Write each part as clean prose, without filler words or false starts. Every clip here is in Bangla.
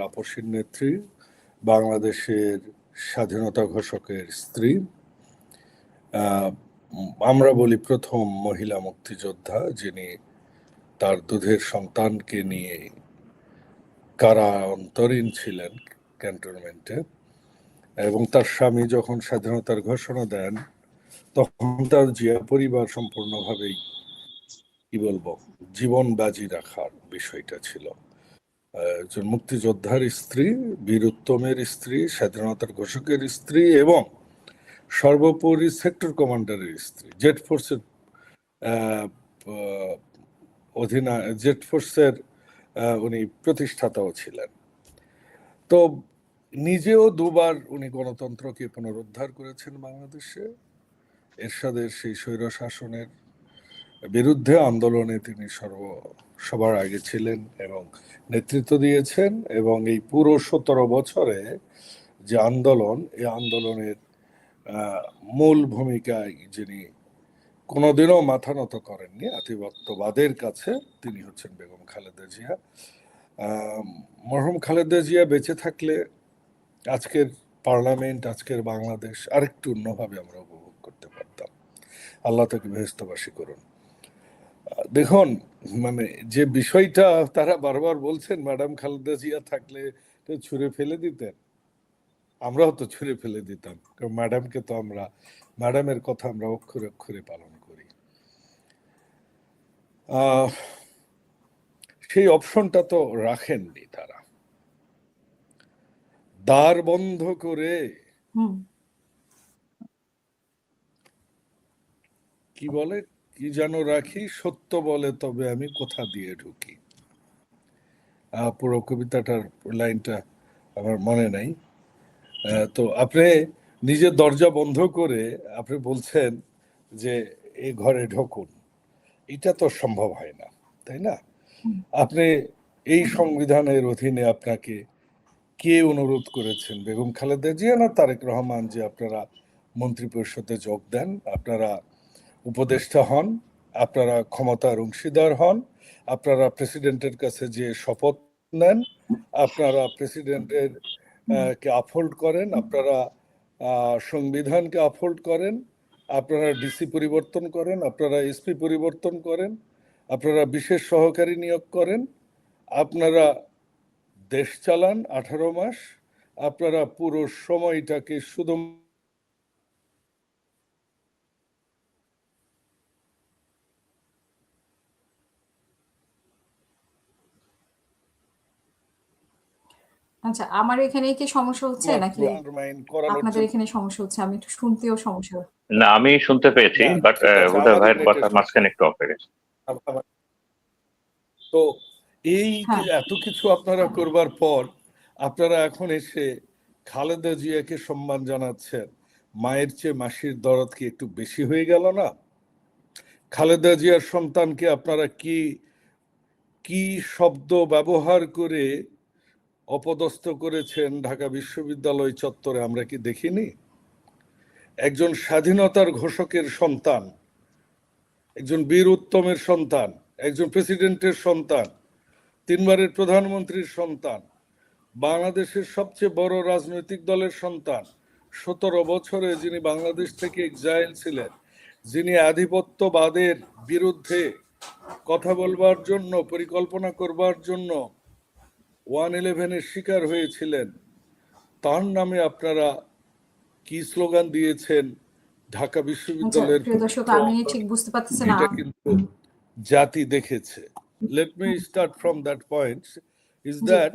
আপসীর নেত্রী, বাংলাদেশের স্বাধীনতা ঘোষকের স্ত্রী, আমরা বলি প্রথম মহিলা মুক্তিযোদ্ধা যিনি তার দুধের সন্তানকে নিয়ে কারা অন্তরীণ ছিলেন ক্যান্টনমেন্টে, এবং তার স্বামী যখন স্বাধীনতার ঘোষণা দেন তখন তার জিয়া পরিবার সম্পূর্ণভাবেই কি বলবো জীবন বাজি রাখার বিষয়টা ছিল। একজন মুক্তিযোদ্ধার স্ত্রী, বীর উত্তমের স্ত্রী, স্বাধীনতার ঘোষকের স্ত্রী এবং সর্বোপরি সেক্টর কমান্ডারের স্ত্রী, জেট ফোর্সের জেট ফোর্সের উনি প্রতিষ্ঠাতাও ছিলেন। তো নিজেও দুবার উনি গণতন্ত্রকে পুনরুদ্ধার করেছেন বাংলাদেশে। এরশাদের সেই স্বৈর শাসনের বিরুদ্ধে আন্দোলনে তিনি সবার আগে ছিলেন এবং নেতৃত্ব দিয়েছেন, এবং এই পুরো 17 বছরে যে আন্দোলন, এই আন্দোলনের মূল ভূমিকায় যিনি কোনোদিনও মাথা নত করেননি আধিপত্যবাদের কাছে, তিনি হচ্ছেন বেগম খালেদা জিয়া। মরহুম খালেদা জিয়া বেঁচে থাকলে আজকের পার্লামেন্ট, আজকের বাংলাদেশ আরেকটু অন্যভাবে আমরা উপভোগ করতে পারতাম। আল্লাহ তাকে বেহেশতবাসী করুন। দেখুন, মানে যে বিষয়টা তারা বারবার বলছেন, ম্যাডাম খালেদা জিয়া থাকলে ছুঁড়ে ফেলে দিতেন, আমরাও তো ছুঁড়ে ফেলে দিতাম, কারণ ম্যাডামকে তো ম্যাডামের কথা আমরা অক্ষরে অক্ষরে পালন করি। সেই অপশনটা তো রাখেননি তারা। দ্বার বন্ধ করে কি বলে, কি যেন রাখি, সত্য বলে তবে আমি কোথা দিয়ে ঢুকি। পুরো কবিতাটার লাইনটা আমার মনে নাই। তো আপনি নিজের দরজা বন্ধ করে আপনি বলছেন যে এই ঘরে ঢুকুন, এটা তো সম্ভব হয় না, তাই না? আপনি এই সংবিধানের অধীনে আপনাকে কে অনুরোধ করেছেন, বেগম খালেদা জিয়া না তারেক রহমান, যে আপনারা মন্ত্রী পরিষদে যোগ দেন, আপনারা উপদেষ্টা হন, আপনারা ক্ষমতার অংশীদার হন, আপনারা প্রেসিডেন্টের কাছে যে শপথ নেন, আপনারা প্রেসিডেন্টের কে আপহোল্ড করেন, আপনারা সংবিধানকে আপহোল্ড করেন, আপনারা ডিসি পরিবর্তন করেন, আপনারা এসপি পরিবর্তন করেন, আপনারা বিশেষ সহকারী নিয়োগ করেন, আপনারা দেশ চালান 18 মাস, আপনারা পুরো সময়টাকে শুধু আচ্ছা, আমার এখানে কি সমস্যা হচ্ছে নাকি আপনাদের এখানে সমস্যা হচ্ছে? আমি একটু শুনতেও সমস্যা। না, আমি শুনতে পেয়েছি, বাট হুদা ভাইয়ের কথা মাঝখানে একটু অফ হয়ে গেছে। তো এই এত কিছু আপনারা করবার পর আপনারা এখন এসে খালেদা জিয়াকে সম্মান জানাচ্ছেন, মায়ের চেয়ে মাসির দরদ কি একটু বেশি হয়ে গেল না? খালেদা জিয়ার সন্তানকে আপনারা কি শব্দ ব্যবহার করে অপদস্থ করেছেন ঢাকা বিশ্ববিদ্যালয় চত্বরে, আমরা কি দেখিনি? একজন স্বাধীনতার ঘোষকের সন্তান, একজন বীর উত্তমের সন্তান, একজন প্রেসিডেন্টের সন্তান, 3 বারের প্রধানমন্ত্রীর সন্তান, বাংলাদেশের সবচেয়ে বড় রাজনৈতিক দলের সন্তান, 17 বছরে যিনি বাংলাদেশ থেকে এক্সাইল ছিলেন, যিনি আধিপত্যবাদের বিরুদ্ধে কথা বলবার জন্য, পরিকল্পনা করবার জন্য 1/11-এর শিকার হয়েছিলেন, তার নামে আপনারা কি স্লোগান দিয়েছেন? ঢাকা বিশ্ববিদ্যালয়ের এটা কিন্তু জাতি দেখেছে। Let me start from that point, is that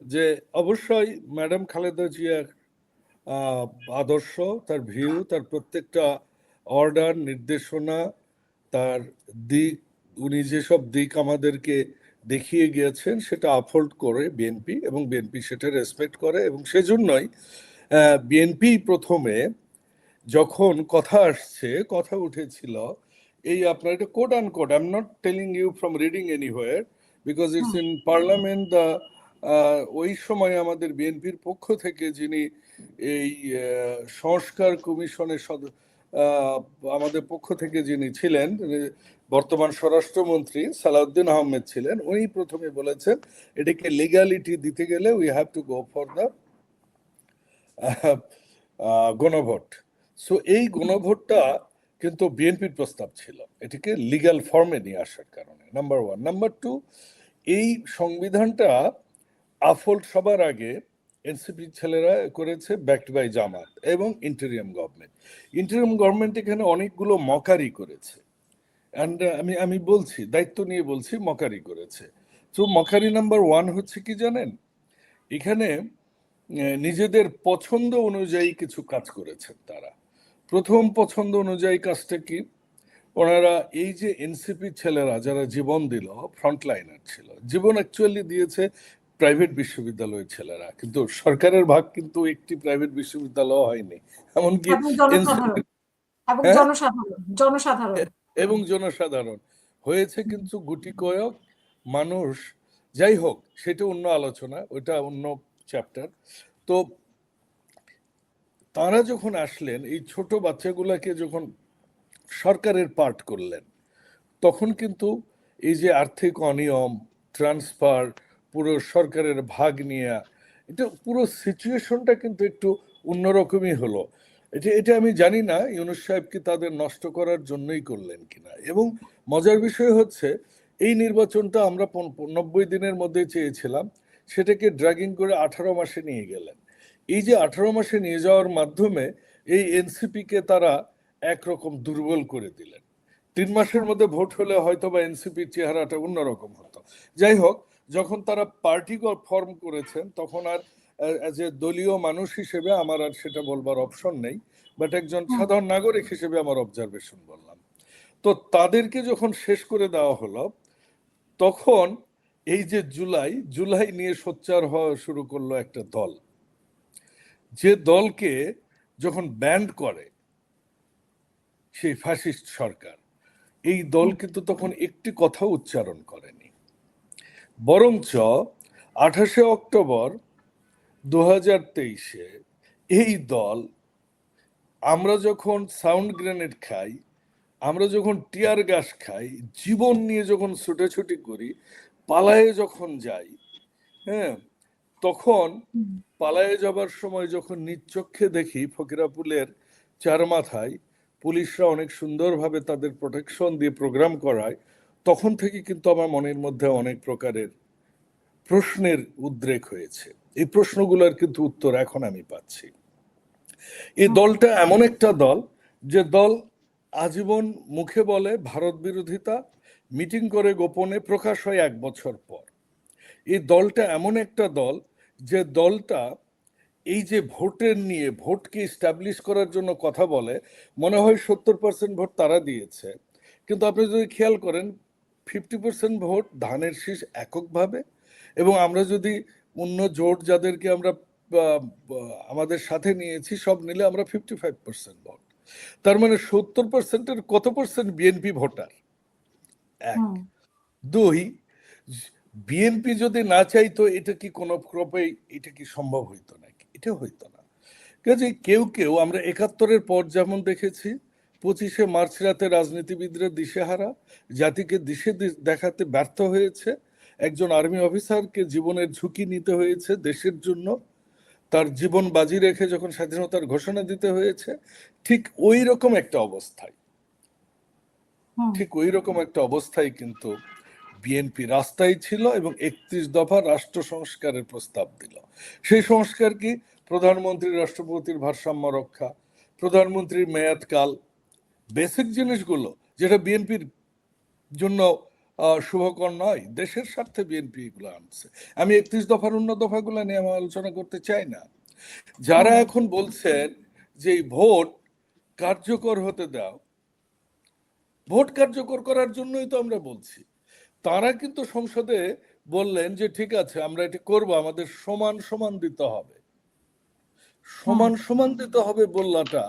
যে অবশ্যই ম্যাডাম খালেদা জিয়ার আদর্শ, তার ভিউ, তার প্রত্যেকটা অর্ডার, নির্দেশনা, তার দিক, উনি যেসব দিক আমাদেরকে দেখিয়ে গিয়েছেন সেটা আপহোল্ড করে বিএনপি, এবং বিএনপি সেটা রেসপেক্ট করে, এবং সেজন্যই বিএনপি প্রথমে যখন কথা উঠেছিল, এই আপনার এটা code and code, I am not telling you from reading anywhere because it's in parliament, ওই সময় আমাদের বিএনপির পক্ষ থেকে যিনি এই সংস্কার কমিশনের আমাদের পক্ষ থেকে যিনি ছিলেন, বর্তমান স্বরাষ্ট্রমন্ত্রী সালাউদ্দিন আহমেদ ছিলেন, উনি প্রথমে বলেছেন এটাকে লিগ্যালিটি দিতে গেলে we have to go for the গণভোট। সো এই গণভোটটা কিন্তু বিএনপির প্রস্তাব ছিল এটিকে লিগ্যাল ফর্মে নিয়ে আসার কারণে, নাম্বার ওয়ান। নাম্বার টু, এই সংবিধানটা আফোল্ড সবার আগে এনসিপি ছেলেরা করেছে, ব্যাকড বাই জামাত এবং ইন্টেরিয়াম গভর্নমেন্ট। ইন্টেরিয়াম গভর্নমেন্ট এখানে অনেকগুলো মকারি করেছে, অ্যান্ড আমি বলছি, দায়িত্ব নিয়ে বলছি, মকারি করেছে। তো মকারি নাম্বার ওয়ান হচ্ছে কি জানেন, এখানে নিজেদের পছন্দ অনুযায়ী কিছু কাজ করেছেন তারা। প্রথম পছন্দ অনুযায়ী কাজটা কি, ওনারা এই যে এনসিপি ছেলেরা যারা জীবন দিল, ফ্রন্টলাইনার ছিল, জীবন অ্যাকচুয়ালি দিয়েছে প্রাইভেট বিশ্ববিদ্যালয়ের ছেলেরা, কিন্তু সরকারের ভাগ কিন্তু একটি প্রাইভেট বিশ্ববিদ্যালয় হয়নি, এমনকি এবং জনসাধারণ হয়েছে কিন্তু গুটি কয়েক মানুষ। যাই হোক, সেটা অন্য আলোচনা, ওইটা অন্য চ্যাপ্টার। তো তারা যখন আসলেন, এই ছোট বাচ্চাগুলাকে যখন সরকারের পার্ট করলেন, তখন কিন্তু এই যে আর্থিক অনিয়ম, ট্রান্সফার, পুরো সরকারের ভাগ নিয়ে, এটা পুরো সিচুয়েশনটা কিন্তু একটু অন্যরকমই হলো। এটা আমি জানি না ইউনূস সাহেব কি তাদের নষ্ট করার জন্যই করলেন কিনা। এবং মজার বিষয় হচ্ছে, এই নির্বাচনটা আমরা 90 দিনের মধ্যে চেয়েছিলাম, সেটাকে ড্রাগিং করে 18 মাসে নিয়ে গেলেন। এই যে 18 মাসে নিয়ে যাওয়ার মাধ্যমে এই এনসিপিকে তারা একরকম দুর্বল করে দিলেন। 3 মাসের মধ্যে ভোট হলে হয়তো বা এনসিপির চেহারাটা অন্যরকম হতো। যাই হোক, যখন তারা পার্টি ফর্ম করেছেন, তখন আর যে দলীয় মানুষ হিসেবে আমার আর সেটা বলবার অপশন নেই, বাট একজন সাধারণ নাগরিক হিসেবে আমার অবজারভেশন বললাম। তো তাদেরকে যখন শেষ করে দেওয়া হলো, তখন এই যে জুলাই নিয়ে সোচ্চার হওয়া শুরু করলো একটা দল, যে দলকে যখন ব্যান্ড করে সেই ফ্যাসিস্ট সরকার, এই দল কিন্তু তখন একটি কথা উচ্চারণ করেনি, বরঞ্চ 28 অক্টোবর 2023-এ এই দল, আমরা যখন সাউন্ড গ্রেনেড খাই, আমরা যখন টিয়ার গ্যাস খাই, জীবন নিয়ে যখন ছুটাছুটি করি, পালায়ে যখন যাই, হ্যাঁ, তখন পালায়ে যাবার সময় যখন নিজ চোখে দেখি ফকিরাপুলের চারমাথায় পুলিশরা অনেক সুন্দরভাবে তাদের প্রোটেকশন দিয়ে প্রোগ্রাম করায়, তখন থেকে কিন্তু আমার মনের মধ্যে অনেক প্রকারের প্রশ্নের উদ্রেক হয়েছে। এই প্রশ্নগুলোর কিন্তু উত্তর এখন আমি পাচ্ছি। এই দলটা এমন একটা দল, যে দল আজীবন মুখে বলে ভারত বিরোধিতা, মিটিং করে গোপনে প্রকাশ হয় 1 বছর পর। এই দলটা এমন একটা দল, যে দলটা এই যে ভোটের নিয়ে, ভোটকে এস্টাবলিশ করার জন্য কথা বলে, মনে হয় 70% ভোট তারা দিয়েছে, কিন্তু আপনি যদি খেয়াল করেন 50% ভোট ধানের শীষ এককভাবে, এবং আমরা যদি অন্য জোট যাদেরকে আমরা আমাদের সাথে নিয়েছি সব নিলে আমরা 55% ভোট। তার মানে 70%-এর কত পার্সেন্ট বিএনপি ভোটার? 1। 2, বিএনপি যদি না চাইতো, এটা কি কোনো ক্রপে এটা কি সম্ভব হইতো নাকি? এটা হইতো না। কাজে কেউ আমরা 71-এর পর যেমন দেখেছি, 25শে মার্চ রাতে রাজনীতিবিদরা দিশেহারা, জাতিকে দিশে দেখাতে ব্যর্থ হয়েছে, একজন আর্মি অফিসারকে জীবনের ঝুঁকি নিতে হয়েছে দেশের জন্য, তার জীবন বাজি রেখে যখন স্বাধীনতার ঘোষণা দিতে হয়েছে, ঠিক ওই রকম একটা অবস্থায় কিন্তু বিএনপি রাস্তায় ছিল এবং 31 দফা রাষ্ট্র সংস্কারের প্রস্তাব দিল। সেই সংস্কার কি? প্রধানমন্ত্রী রাষ্ট্রপতির ভারসাম্য রক্ষা, প্রধানমন্ত্রীর মেয়াদকাল, বেসিক জিনিসগুলো যেটা বিএনপির জন্য শুভকর নয়, দেশের স্বার্থে বিএনপি এগুলো আনছে। আমি 31 দফার অন্য দফাগুলো নিয়ে আমি আলোচনা করতে চাই না। যারা এখন বলছেন যে ভোট কার্যকর হতে দাও, ভোট কার্যকর করার জন্যই তো আমরা বলছি, তারা কিন্তু সংসদে বললেন যে ঠিক আছে আমরা এটা করব, আমাদের সমান সমান দিতে হবে। সমান সমান দিতে হবে বললাটা,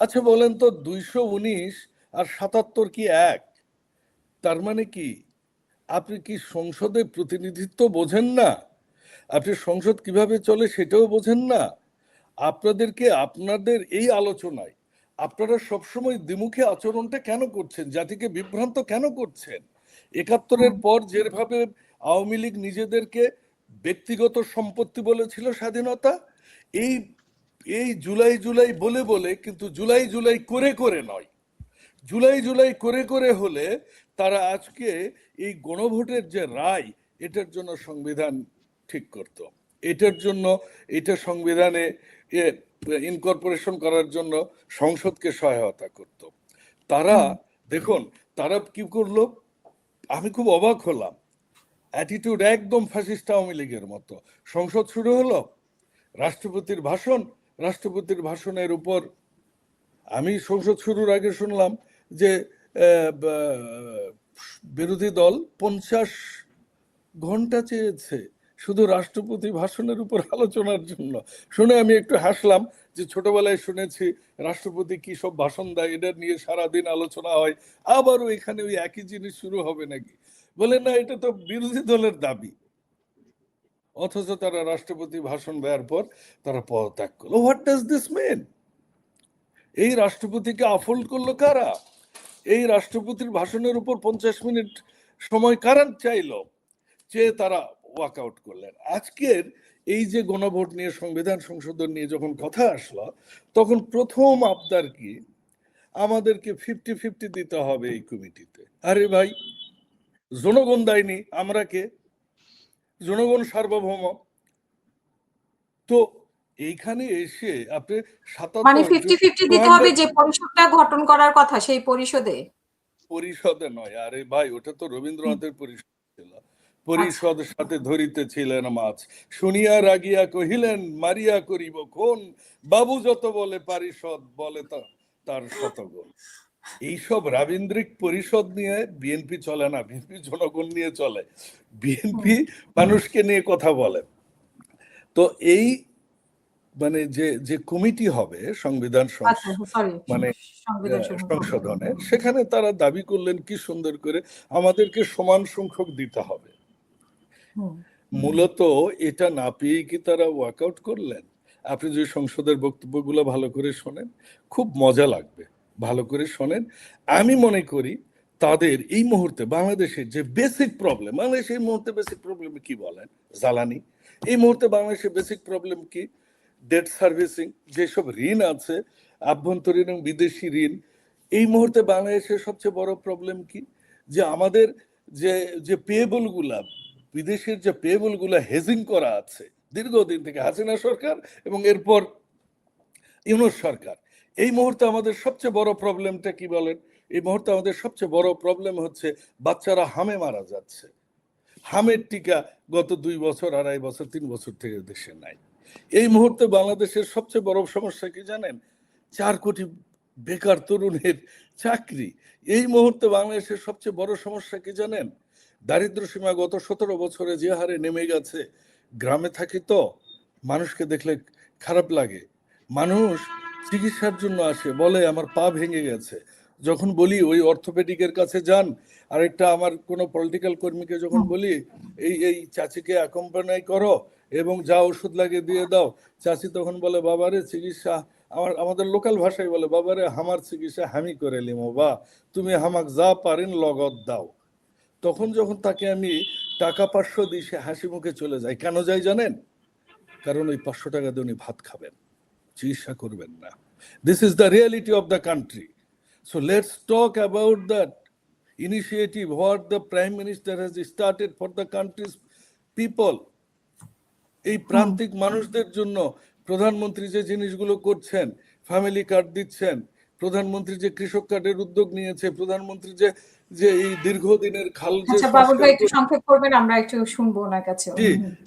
আচ্ছা বলেন তো 219 আর 77 কি এক? তার মানে কি আপনি কি সংসদে প্রতিনিধিত্ব বোঝেন না? আপনি সংসদ কিভাবে চলে সেটাও বোঝেন না? আপনাদেরকে আপনাদের এই আলোচনায় আপনারা সবসময় দ্বিমুখী আচরণটা কেন করছেন, জাতিকে বিভ্রান্ত কেন করছেন? ৭১-এর পর যেভাবে আওয়ামী লীগ নিজেদেরকে ব্যক্তিগত সম্পত্তি বলেছিল স্বাধীনতা, এই এই জুলাই জুলাই বলে বলে, কিন্তু জুলাই জুলাই করে করে নয়, জুলাই জুলাই করে করে হলে তারা আজকে এই গণভোটের যে রায়, এটার জন্য সংবিধান ঠিক করত, এটার জন্য এটা সংবিধানে ইনকর্পোরেশন করার জন্য সংসদকে সহায়তা করত। তারা দেখুন তারা কি করলো, আমি খুব অবাক হলাম, অ্যাটিটিউড একদম ফ্যাসিস্ট আওয়ামী লীগের মতো। সংসদ শুরু হলো, রাষ্ট্রপতির ভাষণ, রাষ্ট্রপতির ভাষণের উপর আমি সংসদ শুরুর আগে শুনলাম যে বিরোধী দল 50 ঘন্টা চেয়েছে শুধু রাষ্ট্রপতি ভাষণের উপর আলোচনার জন্য। শুনে আমি একটু হাসলাম যে ছোটবেলায় শুনেছি রাষ্ট্রপতি কি সব ভাষণ দেয়, এটা নিয়ে সারাদিন আলোচনা হয়, আবারও এখানে ওই একই জিনিস শুরু হবে নাকি? বলে না, এটা তো বিরোধী দলের দাবি, অথচ তারা রাষ্ট্রপতি ভাষণ দেওয়ার পর তারা পদত্যাগ করলো। What does this mean? এই রাষ্ট্রপতিকে আফোল্ড করলো কারা? এই রাষ্ট্রপতির ভাষণের উপর 50 মিনিট সময় কারা চাইলো, চেয়ে তারা ওয়াক আউট করলেন। আজকের এই যে গণভোট নিয়ে, সংবিধান সংশোধন নিয়ে যখন কথা আসলো, তখন প্রথম আবদার কি, আমাদেরকে 50-50 দিতে হবে এই কমিটিতে। আরে ভাই, জনগণ দেয়নি, আমরা কে? জনগণ সার্বভৌম। তো এইখানে এসে আপনি 77 মানে 50-50 দিতে হবে যে পরিষদটা গঠন করার কথা, সেই পরিষদে নয়। আরে ভাই, ওটা তো রবীন্দ্রনাথের পরিষদ ছিল। পরিষদের সাথে ধরিতেছিলেন মাছ, শুনিয়া রাগিয়া কহিলেন মারিয়া করিব খুন, বাবু যত বলে পারিষদ বলে তার শতগুণ। এইসব রাবীন্দ্রিক পরিষদ নিয়ে বিএনপি চলে না, বিএনপি জনগণ নিয়ে চলে, বিএনপি মানুষকে নিয়ে কথা বলে। তো এই মানে যে কমিটি হবে সংবিধান মানে সংশোধনে, সেখানে তারা দাবি করলেন কি সুন্দর করে, আমাদেরকে সমান সংখ্যক দিতে হবে। মূলত এটা না পেয়ে কি তারা ওয়ার্কআউট করলেন? আপনি যদি সংসদের বক্তব্যগুলো ভালো করে শোনেন, খুব মজা লাগবে, ভালো করে শোনেন। আমি মনে করি তাদের এই মুহূর্তে বাংলাদেশের যে বেসিক প্রবলেম, বাংলাদেশ এই মুহূর্তে বেসিক প্রবলেম কি বলেন? জ্বালানি। এই মুহূর্তে বাংলাদেশের বেসিক প্রবলেম কি? ডেট সার্ভিসিং, যেসব ঋণ আছে আভ্যন্তরীণ এবং বিদেশি ঋণ। এই মুহূর্তে বাংলাদেশের সবচেয়ে বড় প্রবলেম কি? যে আমাদের যে পেয়েবল গুলা, বিদেশের যে পেয়েবল গুলা হেজিং করা আছে দীর্ঘদিন থেকে, হাসিনা সরকার এবং এরপর ইউনূস সরকার। এই মুহূর্তে আমাদের সবচেয়ে বড় প্রবলেমটা কি বলেন? এই মুহূর্তে আমাদের সবচেয়ে বড় প্রবলেম হচ্ছে বাচ্চারা হামে মারা যাচ্ছে। হামের টিকা গত 2 বছর, 2.5 বছর, 3 বছর থেকে দেশে নাই। এই মুহূর্তে বাংলাদেশের সবচেয়ে বড় সমস্যা কি জানেন? 4 কোটি বেকার তরুণের চাকরি। এই মুহূর্তে বাংলাদেশের সবচেয়ে বড় সমস্যা কি জানেন? দারিদ্র সীমা গত 17 বছরে যে হারে নেমে গেছে। গ্রামে থাকি তো, মানুষকে দেখলে খারাপ লাগে। মানুষ চিকিৎসার জন্য আসে, বলে আমার পা ভেঙে গেছে। যখন বলি ওই অর্থোপেডিকের কাছে যান, আরেকটা আমার কোনো পলিটিক্যাল কর্মীকে যখন বলি এই চাচিকে অ্যাকম্পানি করো এবং যা ওষুধ লাগে দিয়ে দাও, চাচি তখন বলে বাবারে চিকিৎসা, আমাদের লোকাল ভাষায় বলে বাবারে হামার চিকিৎসা হামি করে লিমো, বা তুমি হামাক যা পারেন লগত দাও। তখন যখন তাকে আমি টাকা 500 দিই, সে হাসি মুখে চলে যায়। কেন যায় জানেন? কারণ ওই 500 টাকা দিয়ে উনি ভাত খাবেন, চিকিৎসা করবেন না। This is the reality of the country. So let's talk about that initiative what the Prime Minister has started for the country's people. এই প্রান্তিক মানুষদের জন্য প্রধানমন্ত্রী যে জিনিসগুলো করছেন, ফ্যামিলি কার্ড দিচ্ছেন, প্রধানমন্ত্রী যে কৃষক কার্ডের উদ্যোগ নিয়েছে, প্রধানমন্ত্রী যে এই দীর্ঘদিনের খাল যে সংক্ষেপ করবেন, আমরা একটু শুনবো ওনার কাছে।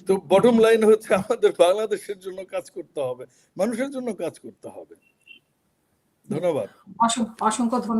তো বটম লাইন হচ্ছে আমাদের বাংলাদেশের জন্য কাজ করতে হবে, মানুষের জন্য কাজ করতে হবে। ধন্যবাদ, অসংখ্য ধন্যবাদ।